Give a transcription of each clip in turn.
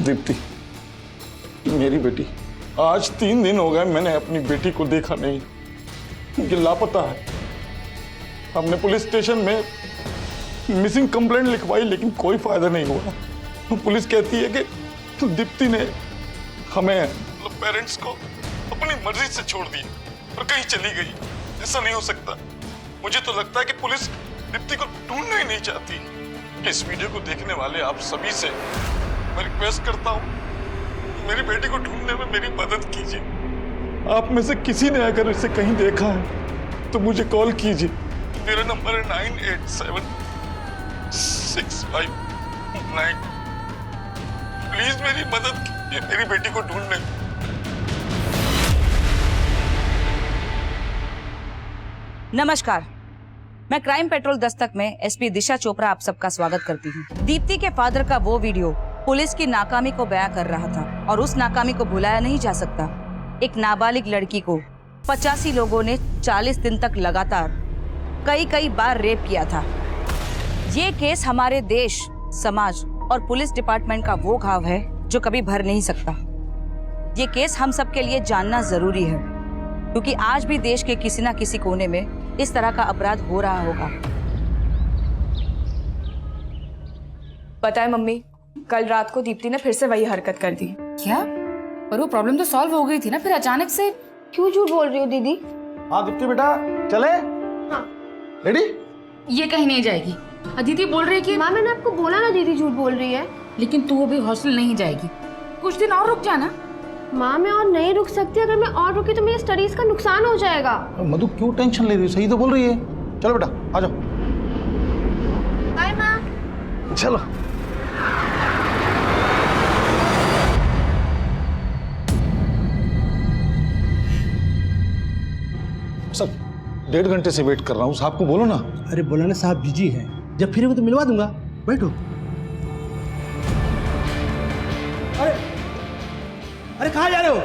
दीप्ति, मेरी बेटी, आज 3 दिन हो गए मैंने अपनी बेटी को देखा नहीं। ये लापता है। हमने पुलिस स्टेशन में मिसिंग कंप्लेंट लिखवाई लेकिन कोई फायदा नहीं हुआ। पुलिस कहती है कि दीप्ति ने हमें पेरेंट्स को अपनी मर्जी से छोड़ दिया और कहीं चली गई। ऐसा नहीं हो सकता। मुझे तो लगता है कि पुलिस दीप्ति को ढूंढना ही नहीं चाहती। इस वीडियो को देखने वाले आप सभी से मैं रिक्वेस्ट करता हूँ, मेरी बेटी को ढूंढने में मेरी मदद कीजिए। आप में से किसी ने अगर इसे कहीं देखा है तो मुझे कॉल कीजिए। मेरा नंबर है 987659। प्लीज मेरी मदद कीजिए मेरी बेटी को ढूंढने में। नमस्कार, मैं क्राइम पेट्रोल दस्तक में एसपी दिशा चोपड़ा आप सबका स्वागत करती हूँ। दीप्ति के फादर का वो वीडियो पुलिस की नाकामी को बयां कर रहा था और उस नाकामी को भुलाया नहीं जा सकता। एक नाबालिग लड़की को 85 लोगों ने 40 दिन तक लगातार कई बार रेप किया था। ये केस हमारे देश, समाज और पुलिस डिपार्टमेंट का वो घाव है जो कभी भर नहीं सकता। ये केस हम सब के लिए जानना जरूरी है क्योंकि आज भी देश के किसी न किसी कोने में इस तरह का अपराध हो रहा होगा। पता है मम्मी, कल रात को दीप्ति ने फिर से वही हरकत कर दी। क्या? पर वो प्रॉब्लम तो सॉल्व हो गई थी ना, फिर अचानक से क्यों झूठ बोल रही हो दीदी? हाँ दीप्ति बेटा, चले? हाँ। रेडी? ये कहीं नहीं जाएगी। अदिति बोल रही है कि माँ मैंने आपको बोला ना दीदी झूठ बोल रही है। लेकिन तू अभी हॉस्टल नहीं जाएगी, कुछ दिन और रुक जाना। माँ मैं और नहीं रुक सकती, अगर मैं और रुकी तो मेरी स्टडीज का नुकसान हो जाएगा। मधु क्यों टेंशन ले रही हो? सही तो बोल रही है। चलो बेटा आ जाओ। बाय माँ। चलो। सर 1.5 घंटे से वेट कर रहा हूँ, साहब को बोलो ना। अरे बोला ना साहब बिजी है, जब फिर तो मिलवा दूंगा, बैठो। अरे कहाँ जा रहे हो?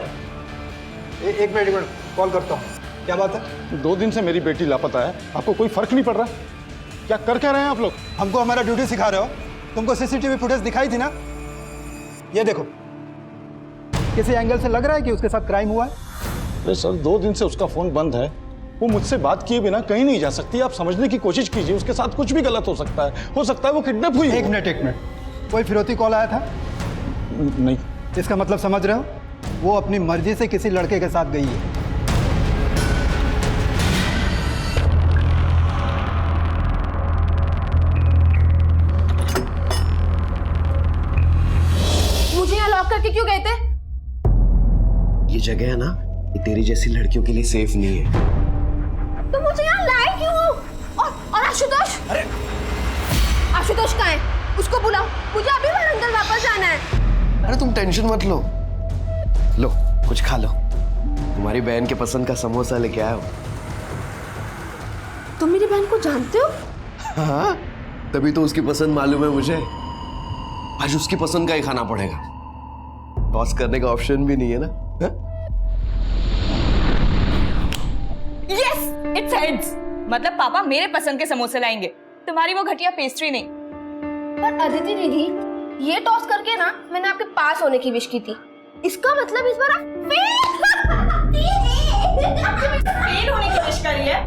एक मिनट कॉल करता हूँ। क्या बात है? 2 दिन से मेरी बेटी लापता है, आपको कोई फर्क नहीं पड़ रहा? क्या कर क्या रहे हैं आप लोग? हमको हमारा ड्यूटी सिखा रहे हो? तुमको सीसीटीवी फुटेज दिखाई थी ना? ये देखो, किसी एंगल से लग रहा है कि उसके साथ क्राइम हुआ है। अरे सर 2 दिन से उसका फोन बंद है, वो मुझसे बात किए बिना कहीं नहीं जा सकती। आप समझने की कोशिश कीजिए, उसके साथ कुछ भी गलत हो सकता है वो किडनैप हुई। एक मिनट, कोई फिरौती कॉल आया था? नहीं। इसका मतलब समझ रहे हो? वो अपनी मर्जी से किसी लड़के के साथ गई है। मुझे यहाँ लॉक करके क्यों गए थे? ये जगह है ना, ये तेरी जैसी लड़कियों के लिए सेफ नहीं है। तो मुझे यहाँ लाए क्यों? और आशुतोष? अरे आशुतोष कहाँ है? उसको बुलाओ, मुझे अभी वरंगल वापस जाना है। अरे तुम टेंशन मत लो, लो कुछ खा लो। तुम्हारी बहन के पसंद का समोसा लेके आया हो। तुम मेरी बहन को जानते हो? हाँ, तभी तो उसकी पसंद मालूम है मुझे। आज उसकी पसंद का ही खाना पड़ेगा। टॉस करने का ऑप्शन भी नहीं है ना। Yes, it's heads. मतलब पापा मेरे पसंद के समोसे लाएंगे, तुम्हारी वो घटिया पेस्ट्री नहीं। पर अदिति दीदी, ये टॉस करके ना मैंने आपके पास होने की विश की थी। इसका मतलब इस बार आप फेल होने की विश करी है?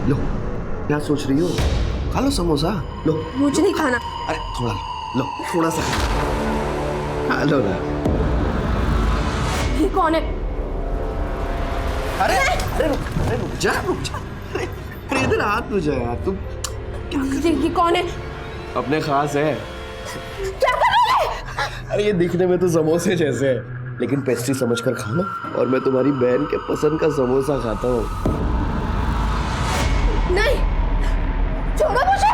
लो, क्या सोच रही हो? खा लो समोसा, लो। मुझे नहीं खाना। अरे थोड़ा लो, थोड़ा सा खा लो ना। ये कौन है? अरे रुक जा। अरे इधर हाथ लो जा यार, तुम ये कौन है? अपने खास है। क्या कर रहे हैं? अरे ये दिखने में तो समोसे जैसे है, लेकिन पेस्ट्री समझकर खाना। और मैं तुम्हारी बहन के पसंद का समोसा खाता हूँ। नहीं, छोड़ो मुझे।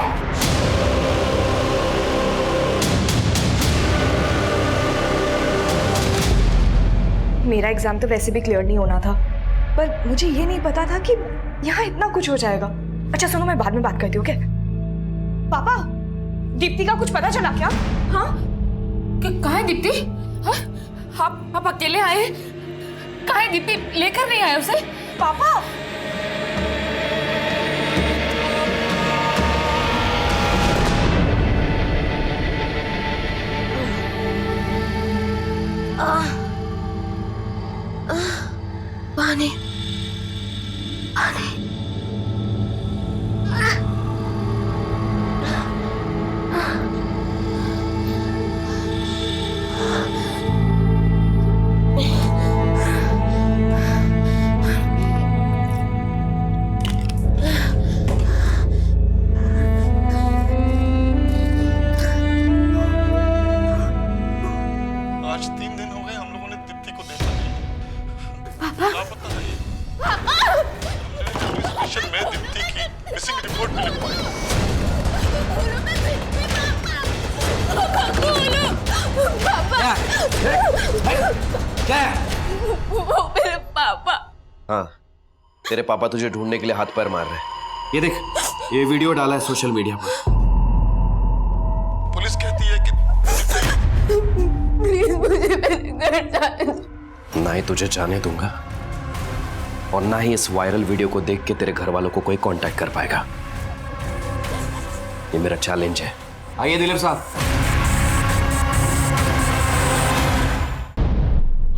मेरा एग्जाम तो वैसे भी क्लियर नहीं होना था, पर मुझे ये नहीं पता था कि यहाँ इतना कुछ हो जाएगा। अच्छा सुनो, मैं बाद में बात करती हूँ। क्या पापा, दीप्ति का कुछ पता चला क्या? हाँ, कहाँ है दीप्ति? हाँ? आप अकेले आए? कहाँ है दीप्ति? लेकर नहीं आए उसे? पापा आज 3 दिन हो गए हम लोगों ने दीप्ति को देखा नहीं। लापता है ये। पुलिस स्टेशन में दीप्ति की मिसिंग रिपोर्ट भी लिखवाई। क्या है? वो मेरे पापा। हाँ, तेरे पापा तुझे ढूंढने के लिए हाथ पैर मार रहे हैं। ये देख, ये वीडियो डाला है सोशल मीडिया पर। पुलिस कहती है कि प्लीज मुझे मेरे घर जाने दो। ना ही तुझे जाने दूंगा और ना ही इस वायरल वीडियो को देख के तेरे घर वालों को कोई कांटेक्ट कर पाएगा। ये मेरा चैलेंज है। आइए दिलीप साहब।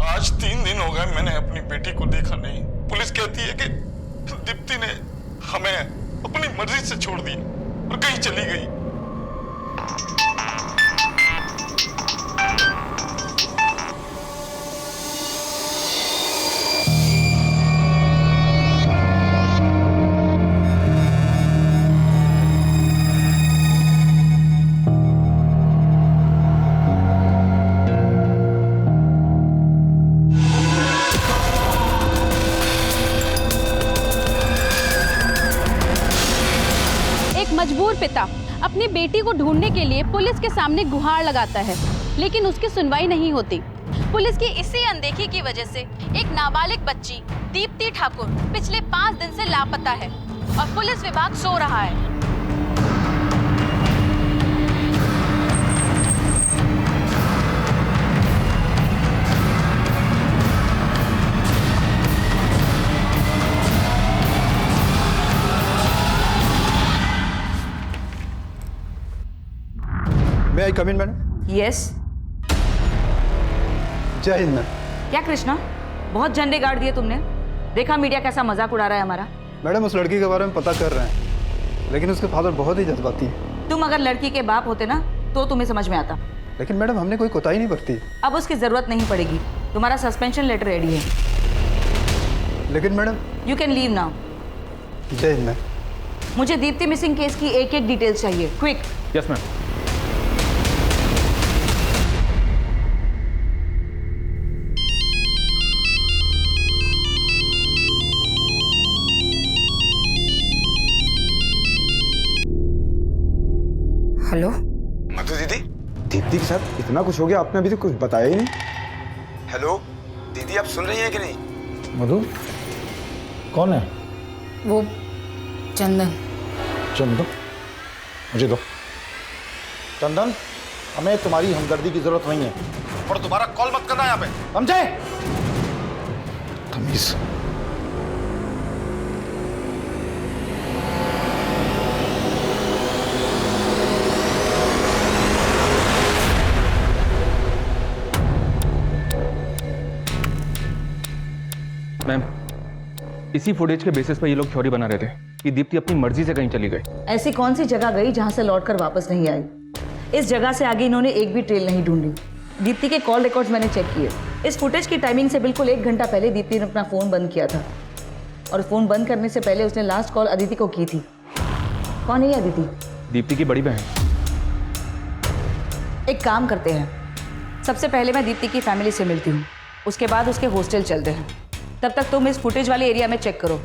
आज 3 दिन हो गए मैंने अपनी बेटी को देखा नहीं। पुलिस कहती है कि दीप्ति ने हमें अपनी मर्जी से छोड़ दिया और कहीं चली गई। मजबूर पिता अपनी बेटी को ढूंढने के लिए पुलिस के सामने गुहार लगाता है, लेकिन उसकी सुनवाई नहीं होती। पुलिस की इसी अनदेखी की वजह से एक नाबालिग बच्ची दीप्ति ठाकुर पिछले 5 दिन से लापता है और पुलिस विभाग सो रहा है। मे आई कम इन मैडम? यस। जय हिंद मैम। क्या कृष्णा, बहुत झंडे गाड़ दिए तुमने। देखा मीडिया कैसा मजाक उड़ा रहा है हमारा। मैडम उस लड़की के बारे में पता कर रहे हैं, लेकिन उसके फादर बहुत ही जज्बाती हैं। तुम अगर लड़की के बाप होते ना तो तुम्हें समझ में आता। लेकिन मैडम हमने कोई कोताही नहीं बरती। अब उसकी जरूरत नहीं पड़ेगी, तुम्हारा सस्पेंशन लेटर रेडी है। लेकिन madam you can leave now. जय हिंद मैम। मुझे दीप्ति मिसिंग केस की एक एक डिटेल्स चाहिए, क्विक। Yes ma'am. हेलो मधु दीदी, दीप्ति के साथ इतना कुछ हो गया, आपने अभी तो कुछ बताया ही नहीं। हेलो दीदी, आप सुन रही हैं कि नहीं? मधु कौन है? वो चंदन। चंदन, मुझे दो। चंदन, हमें तुम्हारी हमदर्दी की जरूरत नहीं है और दोबारा कॉल मत करना यहाँ पे, समझे? तमीज। मैम, इसी फुटेज के बेसिस पर ये लोग थ्योरी बना रहे थे कि दीप्ति अपनी मर्जी से कहीं चली गई। ऐसी कौन सी जगह गई जहां से लौटकर वापस नहीं आई? इस जगह से आगे इन्होंने एक भी ट्रेल नहीं ढूंढी। दीप्ति के कॉल रिकॉर्ड्स मैंने चेक किए। इस फुटेज की टाइमिंग से बिल्कुल 1 घंटा पहले दीप्ति ने अपना फोन बंद किया था और फोन बंद करने से पहले उसने लास्ट कॉल अदिति को की थी। कौन है ये अदिति? दीप्ति की बड़ी बहन। एक काम करते हैं, सबसे पहले मैं दीप्ति की फैमिली से मिलती हूँ, उसके बाद उसके हॉस्टल चलते हैं। तब तक तुम इस फुटेज वाले एरिया में चेक करो।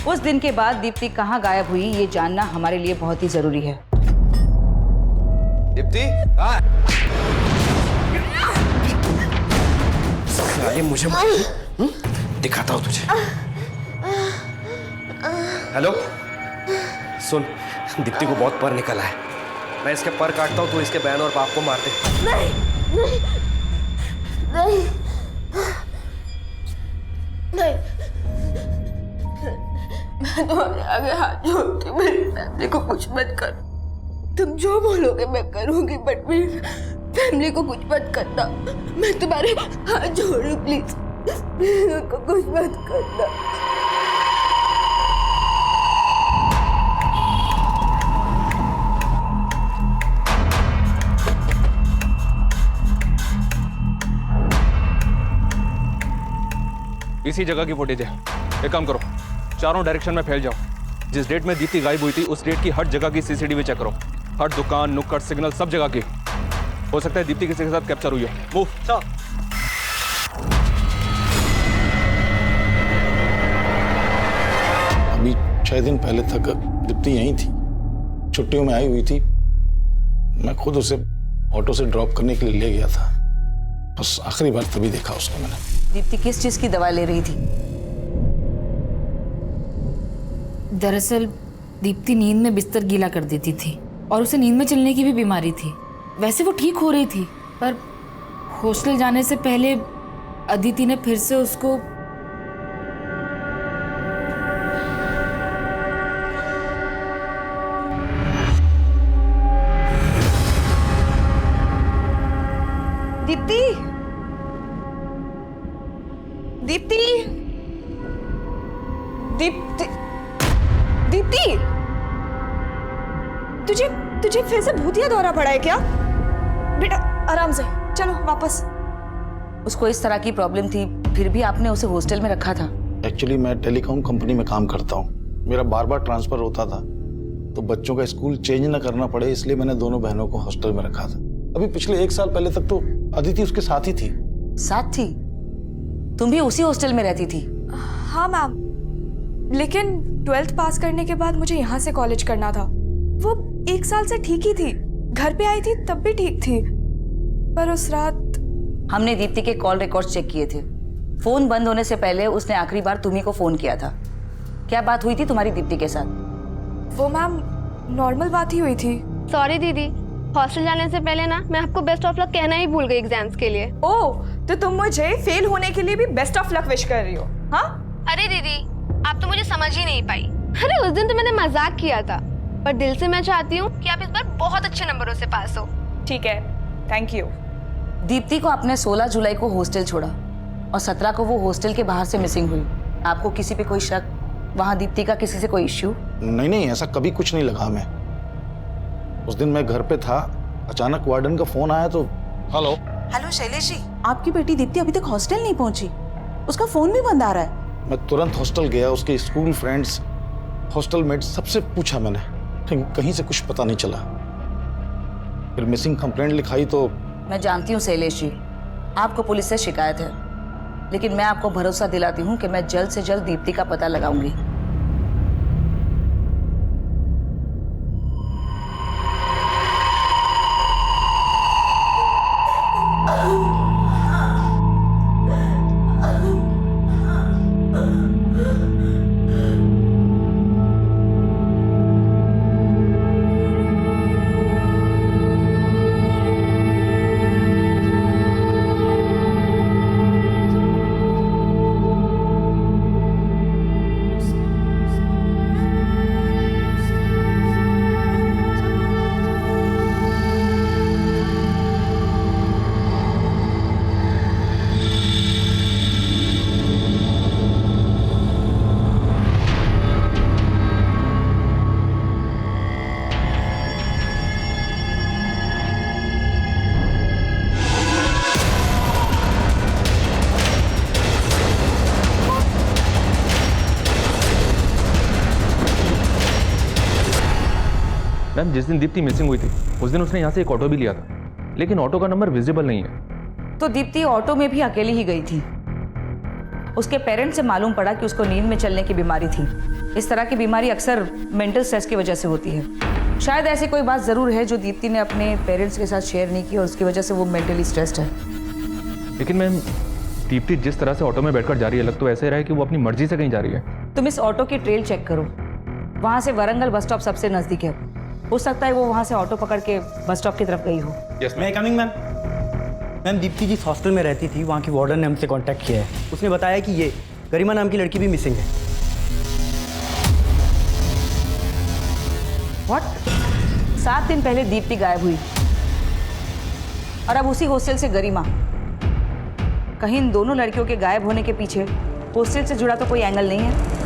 उस दिन के बाद दीप्ति कहाँ गायब हुई ये जानना हमारे लिए बहुत ही जरूरी है। दीप्ति, ये मुझे दिखाता हूँ तुझे। हेलो, सुन, दीप्ति को बहुत पर निकला है। मैं इसके पर काटता हूँ, तू इसके बहन और बाप को मार दे। नहीं नहीं नहीं, मैं तुम्हारे आगे हाथ जोड़ती हूँ, मेरी फैमिली को कुछ मत कर। तुम जो बोलोगे मैं करूँगी, बट मेरी फैमिली को कुछ मत करना। मैं तुम्हारे हाथ जोड़ रही हूँ, प्लीज प्लीज उनको कुछ मत करना। इसी जगह की फुटेज है। एक काम करो, चारों डायरेक्शन में फैल जाओ। जिस डेट में दीप्ति गायब हुई थी उस डेट की हर जगह की सीसीटीवी चेक करो। हर दुकान, नुक्कड़, सिग्नल, सब जगह की। हो सकता है दीप्ति किसी के साथ कैप्चर हुई हो। मूव। अभी 6 दिन पहले तक दीप्ति यहीं थी, छुट्टियों में आई हुई थी। मैं खुद उसे ऑटो से ड्रॉप करने के लिए ले गया था। बस आखिरी बार तभी देखा उसको मैंने। दीप्ति किस चीज की दवा ले रही थी? दरअसल दीप्ति नींद में बिस्तर गीला कर देती थी और उसे नींद में चलने की भी बीमारी थी। वैसे वो ठीक हो रही थी, पर हॉस्टल जाने से पहले अदिति ने फिर से उसको दीप्ति, दीप्ति, दीप्ति, दीप्ति, तुझे फिर से भूतिया दौरा पड़ा है क्या? बेटा आराम से चलो वापस। उसको इस तरह की प्रॉब्लम थी, फिर भी आपने उसे हॉस्टल में रखा था? एक्चुअली मैं टेलीकॉम कंपनी में काम करता हूँ। मेरा बार बार ट्रांसफर होता था, तो बच्चों का स्कूल चेंज ना करना पड़े इसलिए मैंने दोनों बहनों को हॉस्टल में रखा था। अभी पिछले 1 साल पहले तक तो अदिति उसके साथ ही थी। साथ थी? तुम भी उसी हॉस्टल में रहती थी? हाँ मैम, लेकिन 12th पास करने के बाद मुझे यहाँ से कॉलेज करना था। वो 1 साल से ठीक ही थी, घर पे आई थी तब भी ठीक थी, पर उस रात हमने दीप्ति के कॉल रिकॉर्ड चेक किए थे। फोन बंद होने से पहले उसने आखिरी बार तुम्ही को फोन किया था। क्या बात हुई थी तुम्हारी दीप्ति के साथ? वो मैम नॉर्मल बात ही हुई थी। सॉरी दीदी, हॉस्टल जाने से पहले ना मैं आपको बेस्ट ऑफ लक कहना ही भूल गई एग्जाम्स के लिए। ओह, तो तुम मुझे फेल होने के लिए भी बेस्ट ऑफ लक विश कर रही हो? हाँ? अरे दीदी, आप तो मुझे समझ ही नहीं पाई। अरे उस दिन तो मैंने मजाक किया था, पर दिल से मैं चाहती हूँ कि आप इस बार बहुत अच्छे नंबरों से पास हो। ठीक है, थैंक यू। दीप्ति को आपने 16 जुलाई को हॉस्टल छोड़ा और 17 को वो हॉस्टल के बाहर से मिसिंग हुई। आपको किसी पे कोई शक, वहाँ दीप्ति का किसी से कोई इश्यू? नहीं, ऐसा कभी कुछ नहीं लगा हमें। उस दिन मैं घर पे था, अचानक वार्डन का फोन आया तो हेलो शैलेश जी, आपकी बेटी दीप्ति अभी तक हॉस्टल नहीं पहुंची, उसका फोन भी बंद आ रहा है। मैं तुरंत हॉस्टल गया, उसके स्कूल फ्रेंड्स, हॉस्टल मेट्स सबसे पूछा मैंने, लेकिन कहीं से कुछ पता नहीं चला। फिर मिसिंग कंप्लेंट लिखाई तो मैं जानती हूँ शैलेश जी, आपको पुलिस से शिकायत है, लेकिन मैं आपको भरोसा दिलाती हूँ कि मैं जल्द से जल्द दीप्ति का पता लगाऊंगी। मैम, जिस दिन दीप्ति मिसिंग हुई थी उस दिन उसने यहाँ से एक ऑटो भी लिया था, लेकिन ऑटो का नंबर विजिबल नहीं है। तो दीप्ति ऑटो में भी अकेली ही गई थी। उसके पेरेंट्स से मालूम पड़ा कि उसको नींद में चलने की बीमारी थी। इस तरह की बीमारी अक्सर मेंटल स्ट्रेस की वजह से होती है। शायद ऐसी कोई बात जरूर है जो दीप्ति ने अपने पेरेंट्स के साथ शेयर नहीं की और उसकी वजह से वो मेंटली स्ट्रेस्ड है। लेकिन मैम, दीप्ति जिस तरह से ऑटो में बैठकर जा रही है, लग तो ऐसे रहा है कि वो अपनी मर्जी से कहीं जा रही है। तुम इस ऑटो की ट्रेल चेक करो, वहाँ से वरंगल बस स्टॉप सबसे नजदीक है। हो सकता है वो वहाँ से ऑटो पकड़ के बस स्टॉप की तरफ गई हो। मैं कमिंग मैम। मैम, दीप्ति जिस हॉस्टल में रहती थी वहाँ की वार्डन ने हमसे कांटेक्ट किया है। उसने बताया कि ये गरिमा नाम की लड़की भी मिसिंग है। व्हाट? 7 दिन पहले दीप्ति गायब हुई और अब उसी हॉस्टल से गरिमा। कहीं इन दोनों लड़कियों के गायब होने के पीछे हॉस्टल से जुड़ा तो कोई एंगल नहीं है?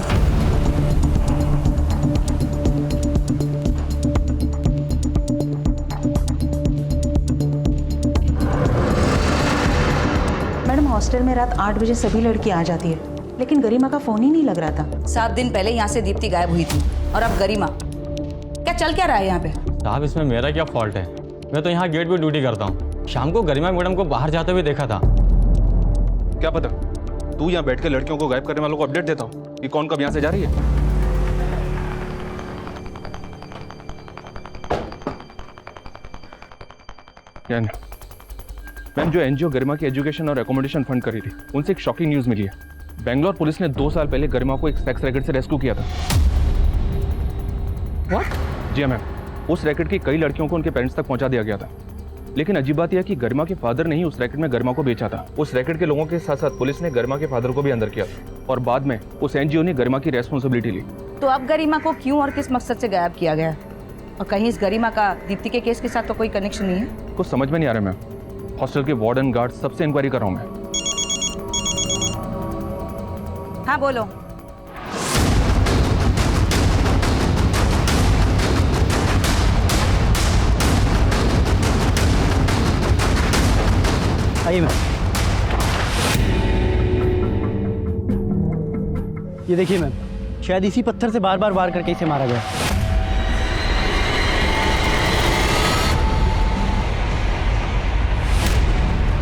मैडम, हॉस्टल में रात 8 बजे सभी लड़की आ जाती है। लेकिन गरिमा का फोन ही नहीं लग रहा था। 7 दिन पहले यहाँ से दीप्ति गायब हुई थी और अब गरिमा। क्या चल क्या रहा है यहाँ पे? साहब इसमें मेरा क्या फॉल्ट है? मैं तो यहाँ गेट पे ड्यूटी करता हूँ। शाम को गरिमा मैडम को बाहर जाते हुए देखा था। क्या पता तू यहाँ बैठ के लड़कियों को गायब करने वालों को अपडेट देता हूँ कि कौन कब यहाँ से जा रही है। मैम, जो एनजीओ गरिमा की एजुकेशन और एकोमोडेशन फंड करी थी, उनसे एक शॉकिंग न्यूज मिली है। बेंगलोर पुलिस ने 2 साल पहले गरिमा को एक सेक्स रैकेट से रेस्क्यू किया था। What? जी मैम, उस रैकेट की कई लड़कियों को उनके पेरेंट्स तक पहुंचा दिया गया था। लेकिन अजीब बात यह है कि गरिमा के फादर ने ही उस रैकेट में गरिमा को बेचा था। उस रैकेट के लोगों के साथ साथ पुलिस ने गरिमा के फादर को भी अंदर किया था और बाद में उस एनजीओ ने गरिमा की रेस्पॉन्सिबिलिटी ली। तो अब गरिमा को क्यों और किस मकसद से गायब किया गया? और कहीं इस गरिमा का दीप्ति के केस के साथ तो कोई कनेक्शन नहीं है? कुछ समझ में नहीं आ रहा मैम। हॉस्टल के वार्डन, गार्ड सबसे इंक्वायरी कर रहा हूँ मैं। हाँ बोलो। आइए मैम। ये देखिए मैम, शायद इसी पत्थर से बार बार वार करके इसे मारा गया।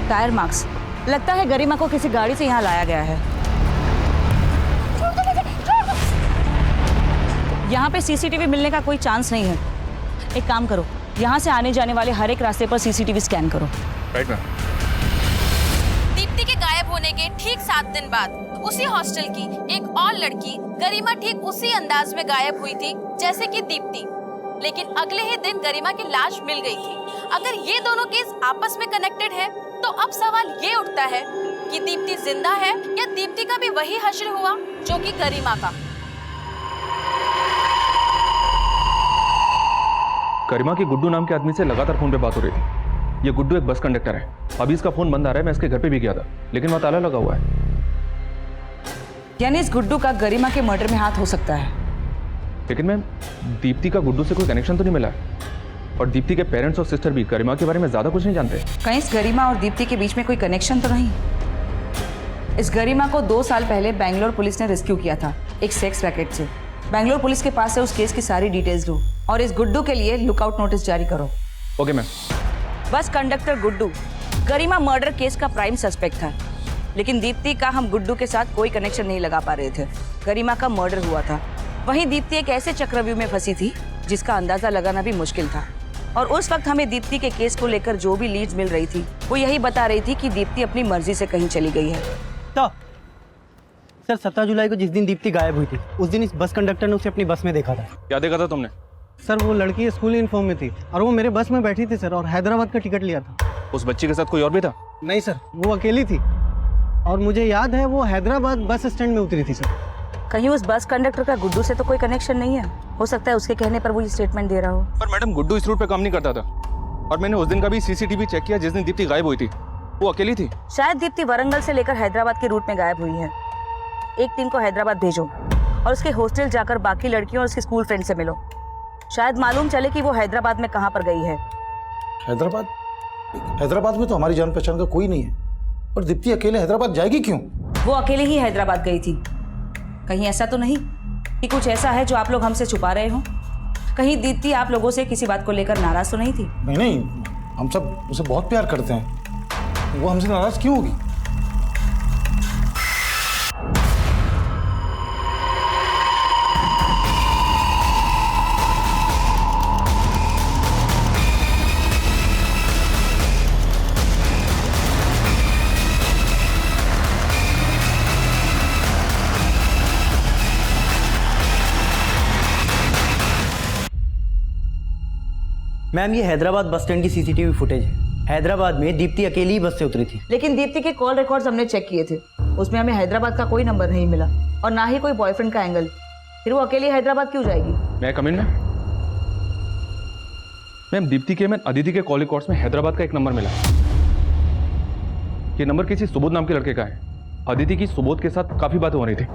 Tyre marks. लगता है गरिमा को किसी गाड़ी से यहाँ लाया गया है। यहाँ पे सीसीटीवी मिलने का कोई चांस नहीं है। एक काम करो, यहाँ से आने जाने वाले हर एक रास्ते पर सीसीटीवी स्कैन करो। Right ma'am. दीप्ति के गायब होने के ठीक 7 दिन बाद उसी हॉस्टल की एक और लड़की गरिमा ठीक उसी अंदाज में गायब हुई थी जैसे कि दीप्ति। लेकिन अगले ही दिन गरिमा की लाश मिल गई थी। अगर ये दोनों केस आपस में कनेक्टेड है तो अब सवाल ये उठता है कि दीप्ति जिंदा है या दीप्ति का भी वही हश्र हुआ जो कि गरिमा का। गरिमा के गुड्डू नाम के आदमी से लगातार फोन पे बात हो रही थी। ये गुड्डू एक बस कंडक्टर है। अभी इसका फोन बंद आ रहा है। मैं इसके घर पे भी गया था लेकिन वहाँ ताला लगा हुआ है। यानी इस गुड्डू का गरिमा के मर्डर में हाथ हो सकता है। लेकिन मैम, दीप्ति का गुड्डू से कोई कनेक्शन तो नहीं मिला है और दीप्ति के पेरेंट्स और सिस्टर भी गरिमा के बारे में ज्यादा कुछ नहीं जानते। कहीं इस गरिमा और दीप्ति के बीच में कोई कनेक्शन तो नहीं? इस गरिमा को 2 साल पहले बैंगलोर पुलिस ने रेस्क्यू किया था एक सेक्स रैकेट से। बैंगलोर पुलिस के पास से उस केस की सारी डिटेल्स लो और इस गुड्डू के लिए लुकआउट नोटिस जारी करो। Okay ma'am. Bus conductor Guddu Garima murder case का प्राइम सस्पेक्ट था, लेकिन दीप्ति का हम गुड्डू के साथ कोई कनेक्शन नहीं लगा पा रहे थे। गरिमा का मर्डर हुआ था, वहीं दीप्ति एक ऐसे चक्रव्यूह में फंसी थी जिसका अंदाजा लगाना भी मुश्किल था। और उस वक्त हमें दीप्ति के केस को लेकर जो भी लीड्स मिल रही थी वो यही बता रही थी कि दीप्ति अपनी मर्जी से कहीं चली गई है। तो सर 17 जुलाई को जिस दिन दीप्ति गायब हुई थी उस दिन इस बस कंडक्टर ने उसे अपनी बस में देखा था। क्या देखा था तुमने? सर वो लड़की स्कूल यूनिफॉर्म में थी और वो मेरे बस में बैठी थी सर, और हैदराबाद का टिकट लिया था। उस बच्ची के साथ कोई और भी था? नहीं सर, वो अकेली थी और मुझे याद है वो हैदराबाद बस स्टैंड में उतरी थी सर। कहीं उस बस कंडक्टर का गुड्डू से तो कोई कनेक्शन नहीं है? हो सकता है उसके कहने पर वो ये स्टेटमेंट दे रहा हो। पर मैडम, गुड्डू इस रूट पे काम नहीं करता था और मैंने उस दिन का भी सीसीटीवी चेक किया जिस दिन दीप्ति गायब हुई थी। वो अकेली थी। शायद दीप्ति वरंगल से लेकर हैदराबाद के रूट में गायब हुई है। एक टीम को हैदराबाद भेजो और उसके हॉस्टल जाकर बाकी लड़कियों और उसके स्कूल फ्रेंड से मिलो। शायद मालूम चले कि वो हैदराबाद में कहाँ पर गई है। हैदराबाद में तो हमारी जान पहचान का कोई नहीं है, और दीप्ति अकेले हैदराबाद जाएगी क्यों? वो अकेले ही हैदराबाद गई थी। कहीं ऐसा तो नहीं कि कुछ ऐसा है जो आप लोग हमसे छुपा रहे हो? कहीं दीप्ति आप लोगों से किसी बात को लेकर नाराज तो नहीं थी? नहीं, हम सब उसे बहुत प्यार करते हैं। वो हमसे नाराज क्यों होगी? मैम ये हैदराबाद बस स्टैंड की सीसीटीवी फुटेज है। हैदराबाद में दीप्ति अकेली ही बस से उतरी थी। लेकिन दीप्ति के कॉल रिकॉर्ड्स हमने चेक किए थे, उसमें हमें हैदराबाद का कोई नंबर नहीं मिला और ना ही कोई बॉयफ्रेंड का एंगल। फिर वो अकेली हैदराबाद क्यों जाएगी? मैं कम इन मैम, दीप्ति के अदिति के कॉल रिकॉर्ड्स में हैदराबाद का एक नंबर मिला। ये नंबर किसी सुबोध नाम के लड़के का है। अदिति की सुबोध के साथ काफी बातें हो रही थी।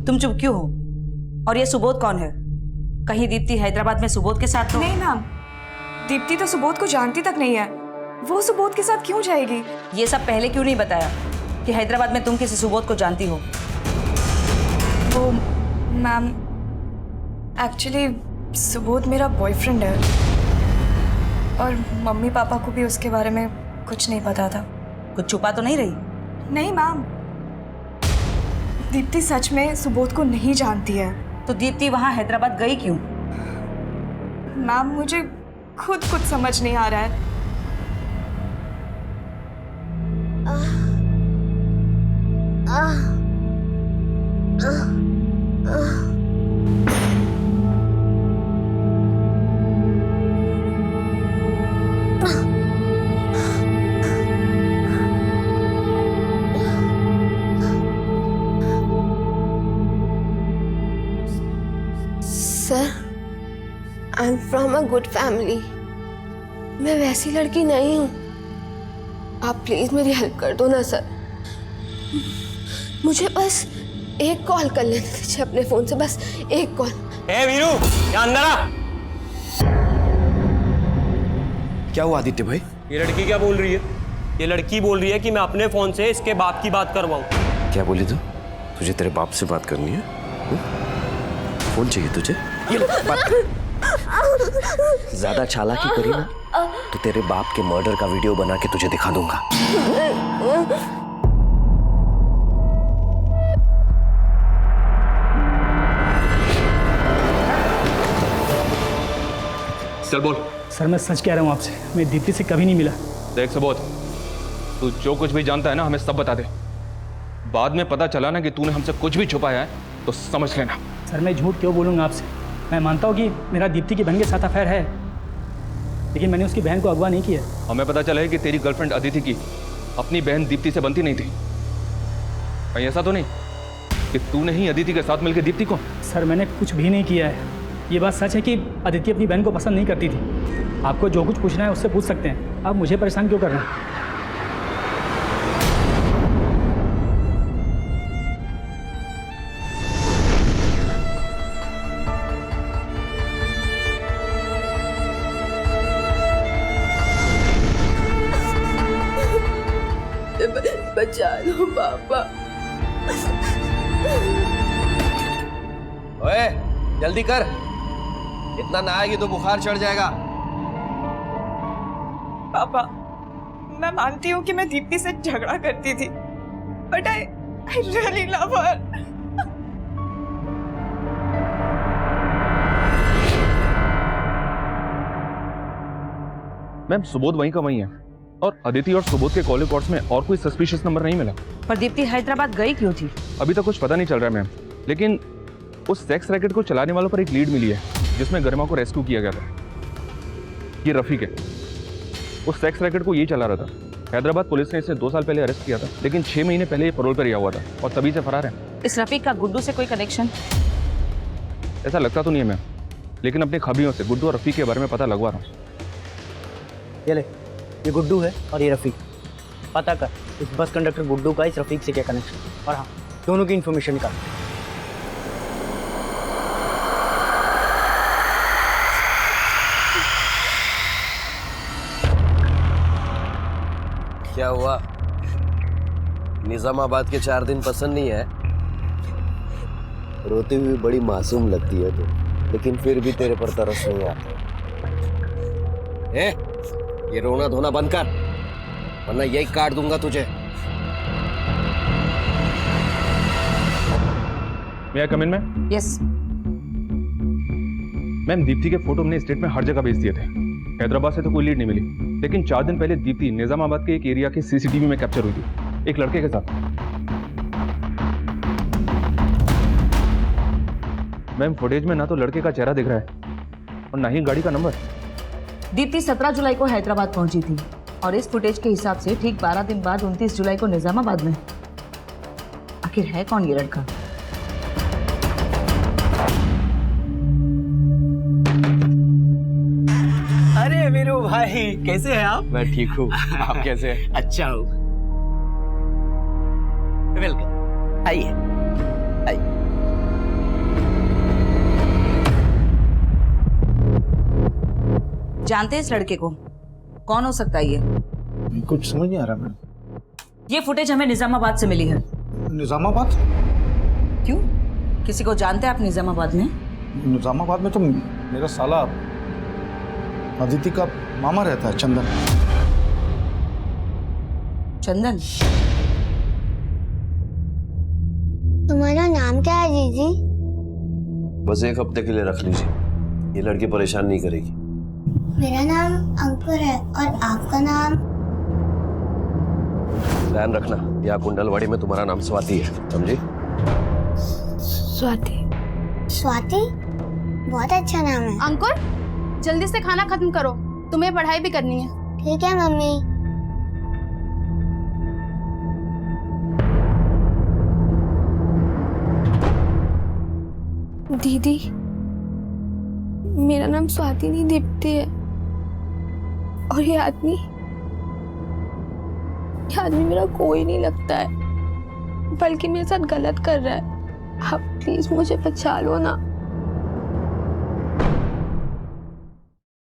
तुम चुप क्यों हो? और ये सुबोध कौन है? कहीं दीप्ति हैदराबाद में सुबोध के साथ तो नहीं मैम, दीप्ति तो सुबोध को जानती तक नहीं है। वो सुबोध के साथ क्यों जाएगी? ये सब पहले क्यों नहीं बताया कि हैदराबाद में तुम किसी सुबोध को जानती हो? वो मैम, एक्चुअली सुबोध मेरा बॉयफ्रेंड है और मम्मी पापा को भी उसके बारे में कुछ नहीं पता था। कुछ छुपा तो नहीं रही? नहीं मैम, दीप्ति सच में सुबोध को नहीं जानती है। तो दीप्ति वहां हैदराबाद गई क्यों? मैम मुझे खुद कुछ समझ नहीं आ रहा है। Sir, I am from a good family. मैं वैसी लड़की नहीं हूँ। आप प्लीज मेरी हेल्प कर दो ना सर। मुझे बस एक कॉल कर लेने दीजिए अपने फोन से, बस एक कॉल। ए वीरू, यहाँ अंदर आ। क्या हुआ आदित्य भाई? ये लड़की क्या बोल रही है? ये लड़की बोल रही है कि मैं अपने फोन से इसके बाप की बात करवाऊं। क्या बोली तू? तुझे तेरे बाप से बात करनी है? फोन चाहिए तुझे? ये ले, बात कर। ज्यादा चालाकी करी ना तो तेरे बाप के मर्डर का वीडियो बना के तुझे दिखा दूंगा। चल बोल। सर मैं सच कह रहा हूँ आपसे, मैं दीप्ति से कभी नहीं मिला। देख सुबोध, तू जो कुछ भी जानता है ना हमें सब बता दे। बाद में पता चला ना कि तूने हमसे कुछ भी छुपाया है तो समझ लेना। सर मैं झूठ क्यों बोलूँगा आपसे? मैं मानता हूँ कि मेरा दीप्ति की बहन के साथ अफेयर है, लेकिन मैंने उसकी बहन को अगवा नहीं किया। हमें पता चला है कि तेरी गर्लफ्रेंड अदिति की अपनी बहन दीप्ति से बनती नहीं थी। कहीं ऐसा तो नहीं कि तूने ही अदिति के साथ मिलकर दीप्ति को? सर मैंने कुछ भी नहीं किया है। ये बात सच है कि अदिति अपनी बहन को पसंद नहीं करती थी। आपको जो कुछ पूछना है उससे पूछ सकते हैं, आप मुझे परेशान क्यों कर रहे हैं? बचा लो पापा। ओए जल्दी कर, इतना नहाएगी तो बुखार चढ़ जाएगा। पापा, मैं मानती हूँ कि मैं दीप्ति से झगड़ा करती थी, but I really love her. Ma'am Subodh वहीं का वहीं है और अदिति और सुबोध के कॉल रिकॉर्ड्स में और कोई सस्पिशियस नंबर नहीं मिला। पर दीप्ति हैदराबाद गई क्यों थी? अभी तक कुछ पता नहीं चल रहा है मैम, लेकिन उस सेक्स रैकेट को चलाने वालों पर एक लीड मिली है जिसमें गरिमा को रेस्क्यू किया गया था। ये रफीक है, उस सेक्स रैकेट को यही चला रहा था। हैदराबाद पुलिस ने इसे 2 साल पहले अरेस्ट किया था, लेकिन 6 महीने पहले ये पैरोल पर रिहा हुआ था और तभी से फरार है। इस रफीक का गुड्डू से कोई कनेक्शन? ऐसा लगता तो नहीं है मैम, लेकिन अपनी खबरियों से गुड्डू और रफीक के बारे में पता लगवा रहा हूँ। ये ले, ये गुड्डू है और ये रफीक। पता कर इस बस कंडक्टर गुड्डू का इस रफीक से क्या कनेक्शन, और हाँ दोनों की इन्फॉर्मेशन निकाल। क्या हुआ? निजामाबाद के 4 दिन पसंद नहीं है? रोती हुई बड़ी मासूम लगती है तू, लेकिन फिर भी तेरे पर तरस नहीं आता। ये रोना धोना बंद कर, वरना यही काट दूंगा तुझे। May I come in, ma'am? Yes. Ma'am Deepti के फोटो हमने स्टेट में हर जगह भेज दिए थे। हैदराबाद से तो कोई लीड नहीं मिली, लेकिन 4 दिन पहले दीप्ति निजामाबाद के एक एरिया के सीसीटीवी में कैप्चर हुई थी एक लड़के के साथ। मैम फुटेज में ना तो लड़के का चेहरा दिख रहा है और ना ही गाड़ी का नंबर। दीप्ति 17 जुलाई को हैदराबाद पहुंची थी और इस फुटेज के हिसाब से ठीक 12 दिन बाद 29 जुलाई को निजामाबाद में। आखिर है कौन ये लड़का? अरे वीरू भाई, कैसे हैं आप? मैं ठीक हूँ, आप कैसे हैं? अच्छा हूँ। वेलकम, आइए आइए। जानते हैं इस लड़के को? कौन हो सकता है ये? कुछ समझ नहीं आ रहा मैम। ये फुटेज हमें निजामाबाद से मिली है। निजामाबाद? क्यों, किसी को जानते हैं आप निजामाबाद में? निजामाबाद में तो मेरा साला अदिति का मामा रहता है, चंदन। चंदन? तुम्हारा नाम क्या है जीजी? बस 1 हफ्ते के लिए रख लीजिए, ये लड़की परेशान नहीं करेगी। मेरा नाम अंकुर है और आपका नाम? ध्यान रखना, यहाँ कुंडलवाड़ी में तुम्हारा नाम स्वाति है, समझी? स्वाति। स्वाति? बहुत अच्छा नाम है। अंकुर, जल्दी से खाना खत्म करो, तुम्हें पढ़ाई भी करनी है। ठीक है मम्मी। दीदी, मेरा नाम स्वाति नहीं दीप्ति है। और ये आदमी मेरा कोई नहीं लगता है, बल्कि मेरे साथ गलत कर रहा है। आप प्लीज मुझे बचा लो ना।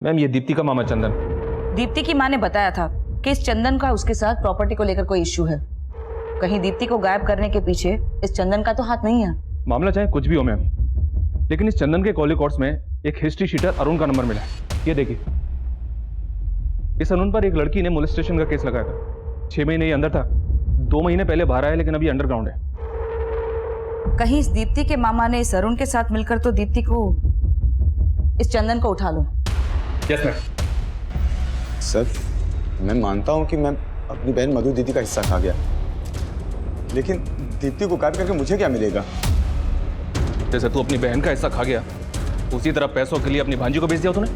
मैम, ये दीप्ति का मामा चंदन। दीप्ति की माँ ने बताया था कि इस चंदन का उसके साथ प्रॉपर्टी को लेकर कोई इश्यू है। कहीं दीप्ति को गायब करने के पीछे इस चंदन का तो हाथ नहीं है। मामला चाहे कुछ भी हो मैम, लेकिन इस चंदन के कॉल रिकॉर्ड्स में एक हिस्ट्री शीटर अरुण का नंबर मिला है। ये देखिए, इस अरुण पर एक लड़की ने मोलेस्टेशन का केस लगाया था। 6 महीने ये अंदर था, 2 महीने पहले बाहर आया, लेकिन अभी अंडरग्राउंड है। कहीं इस दीप्ति के मामा ने इस अरुण के साथ मिलकर तो दीप्ति को, इस चंदन को उठा लो। Yes ma'am. सर, मैं मानता हूँ कि मैं अपनी बहन मधु दीदी का हिस्सा खा गया, लेकिन दीप्ति को गायब करके मुझे क्या मिलेगा? जैसे तू अपनी बहन का हिस्सा खा गया, उसी तरह पैसों के लिए अपनी भांजी को बेच दिया तूने।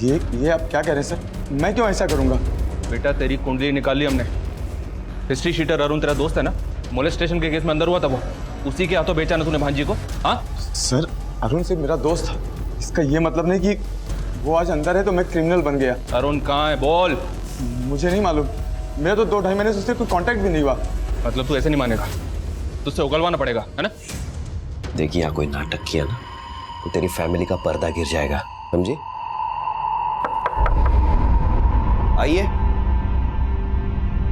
ये आप क्या कह रहे हैं सर? मैं क्यों ऐसा करूँगा? बेटा, तेरी कुंडली निकाल ली हमने। हिस्ट्री शीटर अरुण तेरा दोस्त है ना, मोलेस्टेशन के केस में अंदर हुआ था वो, उसी के हाथों बेचा ना तूने भांजी को? हाँ सर, अरुण से मेरा दोस्त था, इसका ये मतलब नहीं कि वो आज अंदर है तो मैं क्रिमिनल बन गया। अरुण कहाँ है, बोल। मुझे नहीं मालूम, मेरा तो 2-2.5 महीने से उससे कोई कांटेक्ट भी नहीं हुआ। मतलब तू ऐसे नहीं मानेगा, तुझसे उगलवाना पड़ेगा, है ना? देखिए, यहाँ कोई नाटक किया ना तो तेरी फैमिली का पर्दा गिर जाएगा, समझी? आइए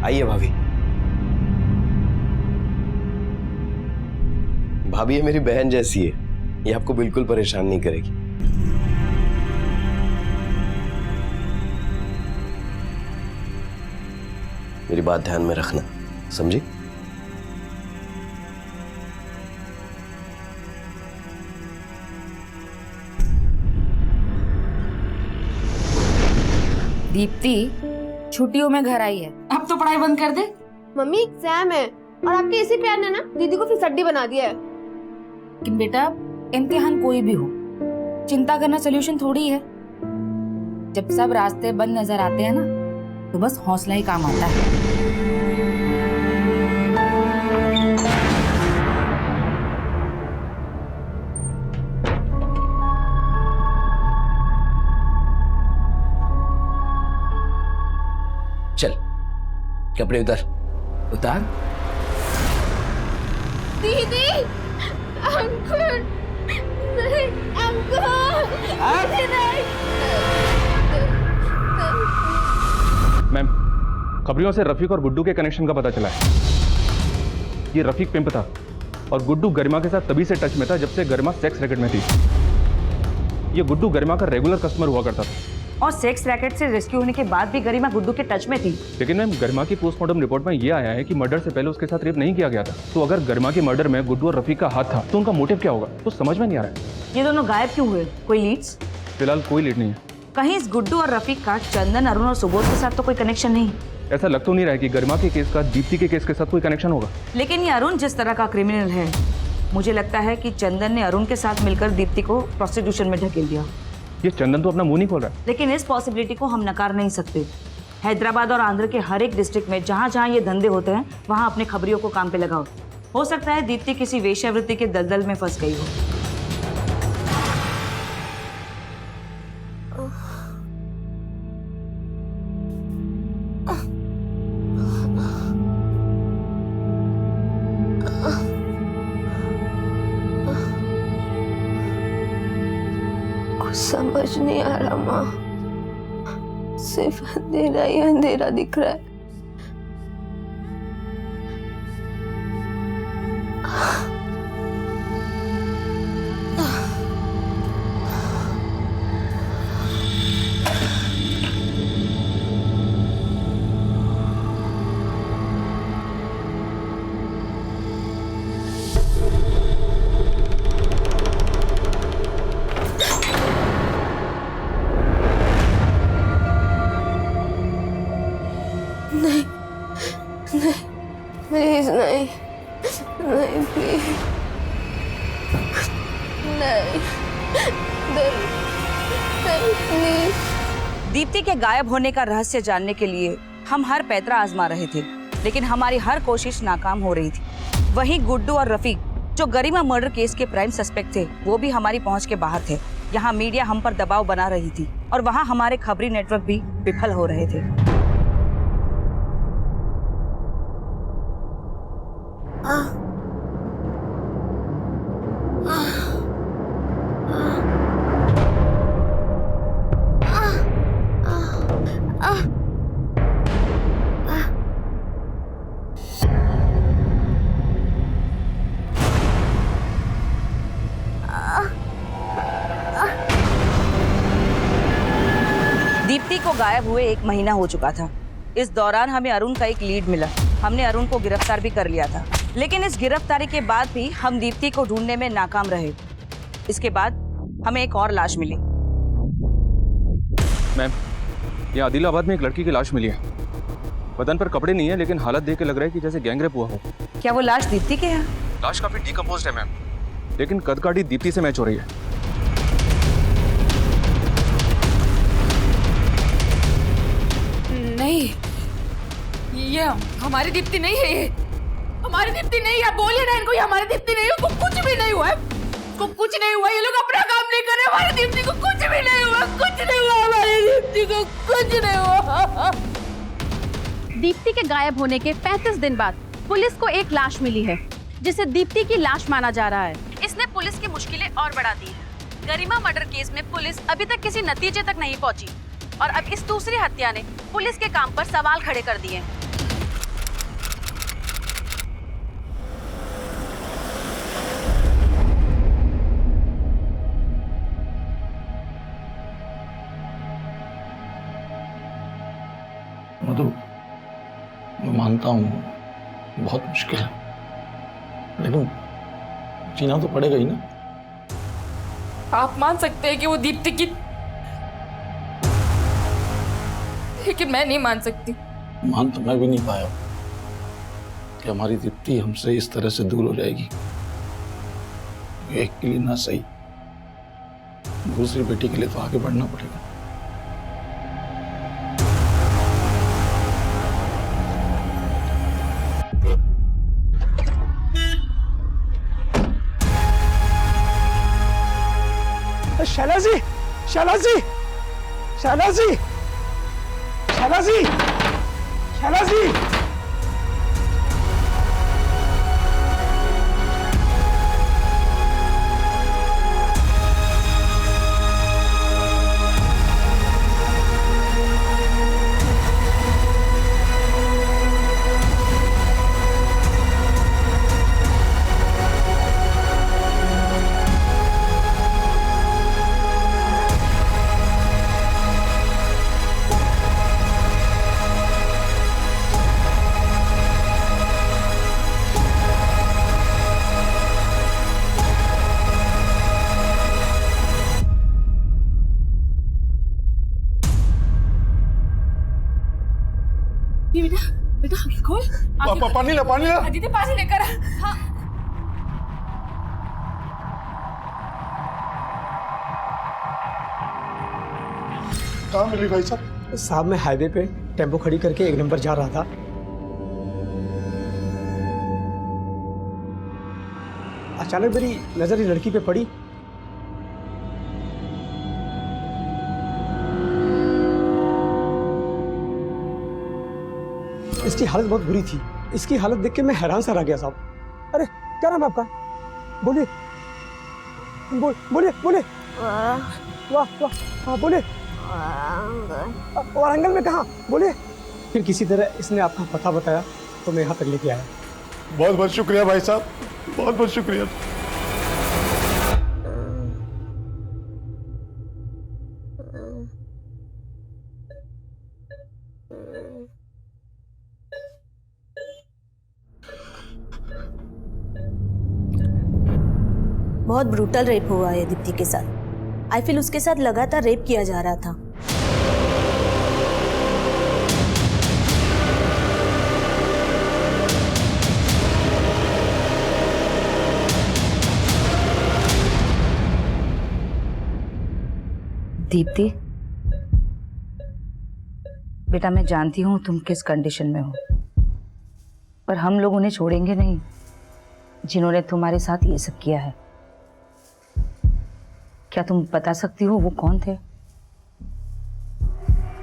आइए भाभी। भाभी ये मेरी बहन जैसी है, ये आपको बिल्कुल परेशान नहीं करेगी। मेरी बात ध्यान में रखना, समझी? दीप्ति छुट्टियों में घर आई है, अब तो पढ़ाई बंद कर दे। मम्मी, एग्जाम है और आपके इसी प्यार ने ना दीदी को फिर सड्डी बना दिया है। कि बेटा, इम्तिहान कोई भी हो, चिंता करना सोल्यूशन थोड़ी है। जब सब रास्ते बंद नजर आते हैं ना, तो बस हौसला ही काम आता है। चल, कपड़े उतार। दीदी, अंकुर, नहीं, अंकुर, नहीं। मैम, खबरियों से रफीक और गुड्डू के कनेक्शन का पता चला है। ये रफीक पिंप था और गुड्डू गरिमा के साथ तभी से टच में था जब से गरिमा सेक्स रैकेट में थी। ये गुड्डू गरिमा का रेगुलर कस्टमर हुआ करता था। और सेक्स रैकेट से रेस्क्यू होने के बाद भी गरिमा गुड्डू के टच में थी। लेकिन मैम, गरिमा की पोस्टमार्टम रिपोर्ट में ये आया है कि मर्डर से पहले उसके साथ रेप नहीं किया गया था। तो अगर गरिमा के मर्डर में गुड्डू और रफीक का हाथ था तो उनका मोटिव क्या होगा, तो समझ में नहीं आ रहा है। ये दोनों गायब क्यों हुए? कोई लीड्स? फिलहाल कोई लीड नहीं है। कहीं इस गुड्डू और रफीक का चंदन, अरुण और सुबोध के साथ तो कोई कनेक्शन नहीं? ऐसा लग तो नहीं रहा है कि गरिमा के केस का दीप्ति के केस के साथ कोई कनेक्शन होगा। लेकिन ये अरुण जिस तरह का क्रिमिनल है, मुझे लगता है कि चंदन ने अरुण के साथ मिलकर दीप्ति को प्रोस्टिट्यूशन में ढकेल दिया। ये चंदन तो अपना मुंह नहीं खोल रहा है। लेकिन इस पॉसिबिलिटी को हम नकार नहीं सकते। हैदराबाद और आंध्र के हर एक डिस्ट्रिक्ट में जहाँ जहाँ ये धंधे होते हैं, वहाँ अपने खबरियों को काम पे लगाओ। हो सकता है दीप्ति किसी वेश्यावृत्ति के दलदल में फंस गई हो। समझ नहीं आ रहा माँ, सिर्फ अंधेरा ही अंधेरा दिख रहा है। नहीं प्लीज। दीप्ति के गायब होने का रहस्य जानने के लिए हम हर पैतरा आजमा रहे थे, लेकिन हमारी हर कोशिश नाकाम हो रही थी। वहीं गुड्डू और रफीक, जो गरिमा मर्डर केस के प्राइम सस्पेक्ट थे, वो भी हमारी पहुंच के बाहर थे। यहाँ मीडिया हम पर दबाव बना रही थी और वहाँ हमारे खबरी नेटवर्क भी विफल हो रहे थे। दीप्ति को गायब हुए 1 महीना हो चुका था। इस दौरान हमें अरुण का एक लीड मिला। हमने अरुण को गिरफ्तार भी कर लिया था, लेकिन इस गिरफ्तारी के बाद भी हम दीप्ति को ढूंढने में नाकाम रहे। इसके बाद हमें एक और लाश मिली। मैम, ये आदिलाबाद में एक लड़की की लाश मिली है। बदन पर कपड़े नहीं है, लेकिन हालत देख के लग रहा है कि जैसे गैंगरेप हुआ हो। क्या वो लाश दीप्ति के है? लाश काफी डिकम्पोज्ड है मैम, लेकिन कदकाठी दीप्ति से मैच हो रही है। नहीं, ये हमारी दीप्ति नहीं है। ये हमारी दीप्ति नहीं है। बोलिए ना इनको, ये हमारी दीप्ति नहीं है। उसको कुछ भी नहीं हुआ है। उसको कुछ नहीं हुआ। ये लोग अपना काम नहीं कर रहे। हमारी दीप्ति को कुछ भी नहीं हुआ। कुछ नहीं हुआ। हमारी दीप्ति को कुछ नहीं हुआ। दीप्ति के गायब होने के 35 दिन बाद पुलिस को एक लाश मिली है, जिसे दीप्ति की लाश माना जा रहा है। इसने पुलिस की मुश्किलें और बढ़ा दी है। गरिमा मर्डर केस में पुलिस अभी तक किसी नतीजे तक नहीं पहुंची और अब इस दूसरी हत्या ने पुलिस के काम पर सवाल खड़े कर दिए। मधु, मैं मानता हूँ बहुत मुश्किल है, लेकिन जीना तो पड़ेगा ही ना। आप मान सकते हैं कि वो दीप्ति की, लेकिन मैं नहीं मान सकती। मान तो मैं भी नहीं पाया कि हमारी दीप्ति हमसे इस तरह से दूर हो जाएगी। एक के लिए ना सही, दूसरी बेटी के लिए तो आगे बढ़ना पड़ेगा। शैला जी, शैला जी, शैला जी, शैला जी, शैला जी। बेटा खोल। पानी ला, पानी ला। दीदी पानी लेकर। हाँ। कहाँ मिली भाई साहब? साहब मैं हाईवे पे टेम्पो खड़ी करके 1 नंबर जा रहा था। अचानक मेरी नजर इस लड़की पे पड़ी। इसकी हालत बहुत बुरी थी। इसकी हालत देख के मैं हैरान सा रह गया साहब। अरे क्या नाम है आपका? बोलिए बोलिए बोलिए। वाह वाह, हाँ बोलिए। वारंगल में कहाँ? बोलिए। फिर किसी तरह इसने आपका पता बताया तो मैं यहाँ तक लेके आया। बहुत बहुत शुक्रिया भाई साहब, बहुत बहुत शुक्रिया। बहुत ब्रूटल रेप हुआ है दीप्ति के साथ। आई फील उसके साथ लगातार रेप किया जा रहा था। दीप्ति, बेटा मैं जानती हूँ तुम किस कंडीशन में हो, पर हम लोग उन्हें छोड़ेंगे नहीं जिन्होंने तुम्हारे साथ ये सब किया है। क्या तुम बता सकती हो वो कौन थे?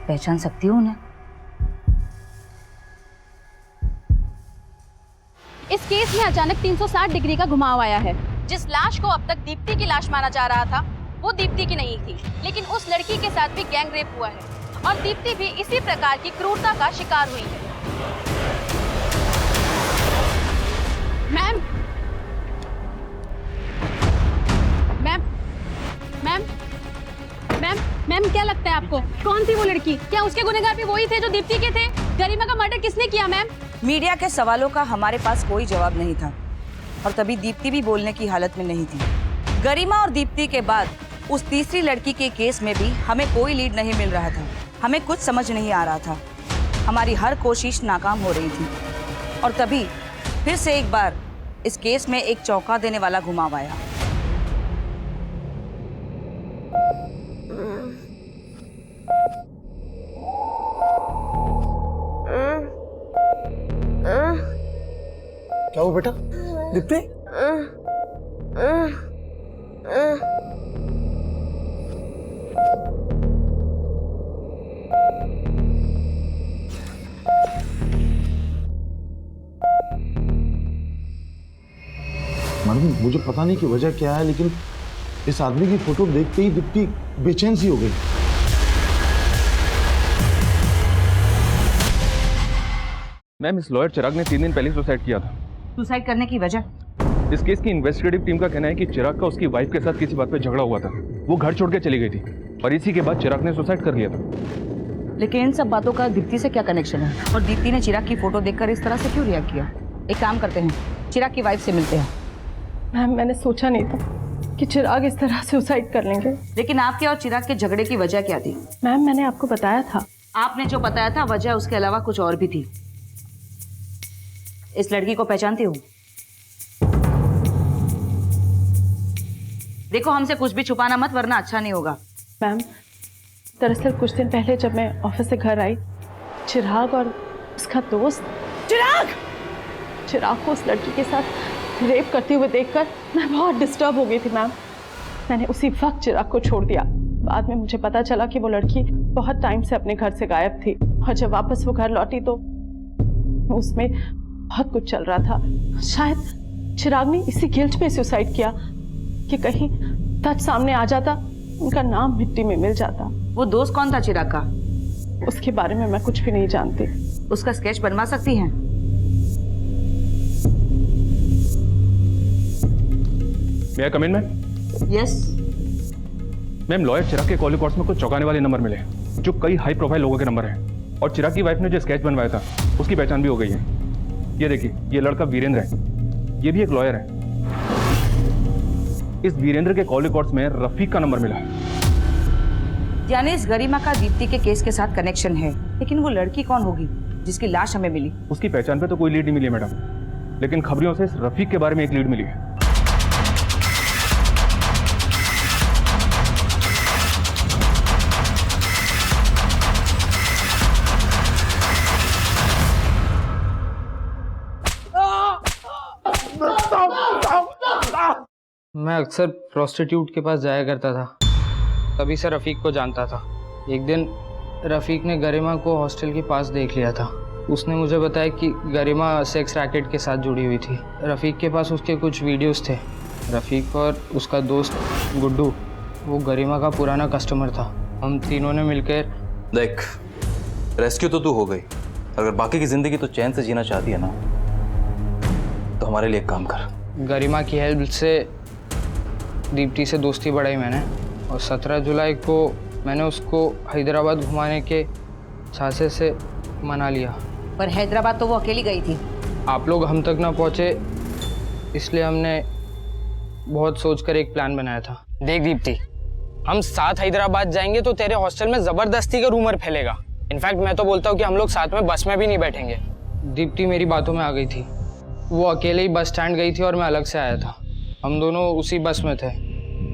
पहचान सकती हो उन्हें? इस केस में अचानक 360 डिग्री का घुमाव आया है। जिस लाश को अब तक दीप्ति की लाश माना जा रहा था वो दीप्ति की नहीं थी, लेकिन उस लड़की के साथ भी गैंग रेप हुआ है और दीप्ति भी इसी प्रकार की क्रूरता का शिकार हुई है। Ma'am ma'am ma'am ma'am ma'am क्या लगता है आपको कौन थी वो लड़की? क्या उसके गुनहगार भी वही थे जो दीप्ति के थे? गरिमा का मर्डर किसने किया मैम? मीडिया के सवालों का हमारे पास कोई जवाब नहीं था और तभी दीप्ति भी बोलने की हालत में नहीं थी। गरिमा और दीप्ति के बाद उस तीसरी लड़की के केस में भी हमें कोई लीड नहीं मिल रहा था। हमें कुछ समझ नहीं आ रहा था। हमारी हर कोशिश नाकाम हो रही थी और तभी फिर से एक बार इस केस में एक चौंका देने वाला घुमाव आया। क्या हुआ बेटा? दीप्ति? मैडम मुझे पता नहीं कि वजह क्या है, लेकिन इस आदमी की फोटो देखते ही दीप्ति बेचैन सी हो गई। मैम इस लॉयर चिराग ने 3 दिन पहले सुसाइड किया था। सुसाइड करने की वजह? इस केस की इन्वेस्टिगेटिव टीम का कहना है कि चिराग का उसकी वाइफ के साथ किसी बात पे झगड़ा हुआ था। वो घर छोड़ के चली गई थी और इसी के बाद चिराग ने सुसाइड कर लिया था। लेकिन इन सब बातों का दीप्ति से क्या कनेक्शन है? और दीप्ति ने चिराग की फोटो देखकर इस तरह से क्यों रिएक्ट किया? एक काम करते हैं, चिराग की वाइफ से मिलते हैं। मैम मैंने सोचा नहीं था कि चिराग इस तरह सुसाइड कर लेंगे। लेकिन आपके और चिराग के झगड़े की वजह क्या थी? मैम मैंने आपको बताया था। आपने जो बताया था वजह उसके अलावा कुछ और भी थी। इस लड़की को पहचानती हो? देखो हमसे कुछ भी छुपाना मत वरना अच्छा नहीं होगा। मैम दरअसल कुछ दिन पहले जब मैं ऑफिस से घर आई, चिराग और उसका दोस्त चिराग को उस लड़की के साथ रेप करते हुए देखकर मैं बहुत डिस्टर्ब हो गई थी मैम। मैंने उसी वक्त चिराग को छोड़ दिया। बाद में मुझे पता चला कि वो लड़की बहुत टाइम से अपने घर से गायब थी और जब वापस वो घर लौटी तो उसमें बहुत कुछ चल रहा था। शायद चिराग ने इसी गिल्ट पे सुसाइड किया कि कहीं सच सामने आ जाता, उनका नाम मिट्टी में मिल जाता। वो दोस्त कौन था चिराग का? उसके बारे में मैं कुछ भी नहीं जानती। उसका स्केच बनवा सकती हैं? May I come in, ma'am? Yes. Ma'am lawyer Chirag के कॉल रिकॉर्ड्स में कुछ चौंकाने वाले नंबर मिले जो कई हाई प्रोफाइल लोगों के नंबर हैं और चिराग की वाइफ ने जो स्केच बनवाया था उसकी पहचान भी हो गई है। ये देखिए, ये लड़का वीरेंद्र है, ये भी एक लॉयर है। इस वीरेंद्र के कॉल रिकॉर्ड्स में रफीक का नंबर मिला। यानी इस गरिमा का दीप्ति के केस के साथ कनेक्शन है, लेकिन वो लड़की कौन होगी जिसकी लाश हमें मिली? उसकी पहचान पे तो कोई लीड नहीं मिली है मैडम, लेकिन खबरों से इस रफीक के बारे में एक लीड मिली है। मैं अक्सर प्रोस्टिट्यूट के पास जाया करता था, तभी से रफ़ीक को जानता था। एक दिन रफ़ीक ने गरिमा को हॉस्टल के पास देख लिया था। उसने मुझे बताया कि गरिमा सेक्स रैकेट के साथ जुड़ी हुई थी। रफ़ीक के पास उसके कुछ वीडियोस थे। रफ़ीक और उसका दोस्त गुड्डू वो गरिमा का पुराना कस्टमर था। हम तीनों ने मिलकर देख, रेस्क्यू तो तू हो गई, अगर बाकी की ज़िंदगी तो चैन से जीना चाहती है ना तो हमारे लिए एक काम कर। गरिमा की हेल्प से दीप्ति से दोस्ती बढ़ाई मैंने और 17 जुलाई को मैंने उसको हैदराबाद घुमाने के झांसे से मना लिया। पर हैदराबाद तो वो अकेली गई थी। आप लोग हम तक ना पहुँचे इसलिए हमने बहुत सोचकर एक प्लान बनाया था। देख दीप्ति, हम साथ हैदराबाद जाएंगे तो तेरे हॉस्टल में ज़बरदस्ती का रूमर फैलेगा। इनफैक्ट मैं तो बोलता हूँ कि हम लोग साथ में बस में भी नहीं बैठेंगे। दीप्ति मेरी बातों में आ गई थी। वो अकेले ही बस स्टैंड गई थी और मैं अलग से आया था। हम दोनों उसी बस में थे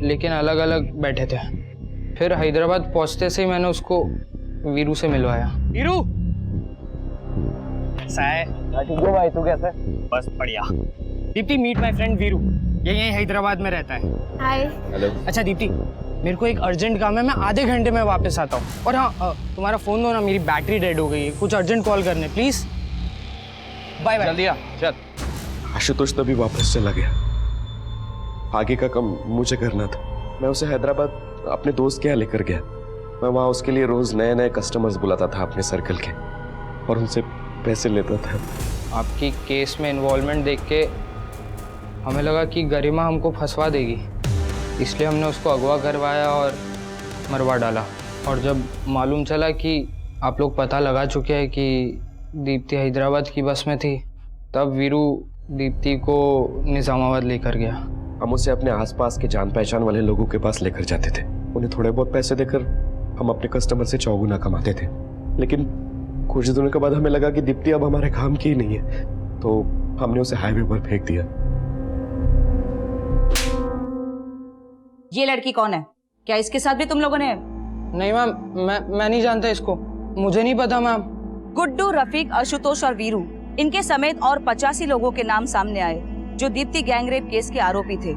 लेकिन अलग अलग बैठे थे। फिर हैदराबाद पहुंचते से ही मैंने उसको वीरू से मिलवाया। वीरू ठीक है भाई, तू कैसा है? बस बढ़िया। Deepti, meet my friend Veeru, ये यहीं हैदराबाद में रहता है। हाय। हेलो। अच्छा दीप्ति, मेरे को एक अर्जेंट काम है, मैं आधे घंटे में वापस आता हूँ। और हाँ, तुम्हारा फ़ोन दो ना, मेरी बैटरी डेड हो गई है, कुछ अर्जेंट कॉल करने प्लीज़। Bye bye. जल्दी आ, चल। आशुतोष तभी वापस चला गया। आगे का काम मुझे करना था। मैं उसे हैदराबाद अपने दोस्त के यहाँ लेकर गया। मैं वहाँ उसके लिए रोज नए नए कस्टमर्स बुलाता था अपने सर्कल के, और उनसे पैसे लेता था। आपकी केस में इन्वॉल्वमेंट देख के हमें लगा कि गरिमा हमको फंसवा देगी, इसलिए हमने उसको अगवा करवाया और मरवा डाला। और जब मालूम चला कि आप लोग पता लगा चुके हैं कि दीप्ति हैदराबाद की बस में थी, तब वीरू दीप्ति को निज़ामाबाद लेकर गया। हम उसे अपने आसपास के जान पहचान वाले लोगों के पास लेकर जाते थे। उन्हें थोड़े बहुत पैसे देकर हम अपने कस्टमर से चौगुना कमाते थे। लेकिन कुछ दिनों के बाद हमें लगा कि दीप्ति अब हमारे काम की ही नहीं है, तो हमने उसे हाईवे पर फेंक दिया। ये लड़की कौन है? क्या इसके साथ भी तुम लोगों ने? नहीं मैम, मैं नहीं जानता इसको, मुझे नहीं पता मैम। गुड्डू, रफीक, आशुतोष और वीरू, इनके समेत और 85 लोगों के नाम सामने आए जो दीप्ति गैंगरेप केस के आरोपी थे।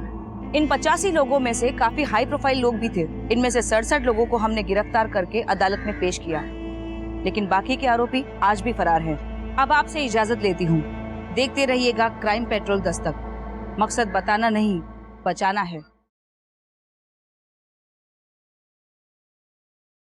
इन 85 लोगों में से काफी हाई प्रोफाइल लोग भी थे। इनमें से 67 लोगों को हमने गिरफ्तार करके अदालत में पेश किया, लेकिन बाकी के आरोपी आज भी फरार हैं। अब आपसे इजाजत लेती हूँ। देखते रहिएगा क्राइम पेट्रोल दस्तक। मकसद बताना नहीं, बचाना है।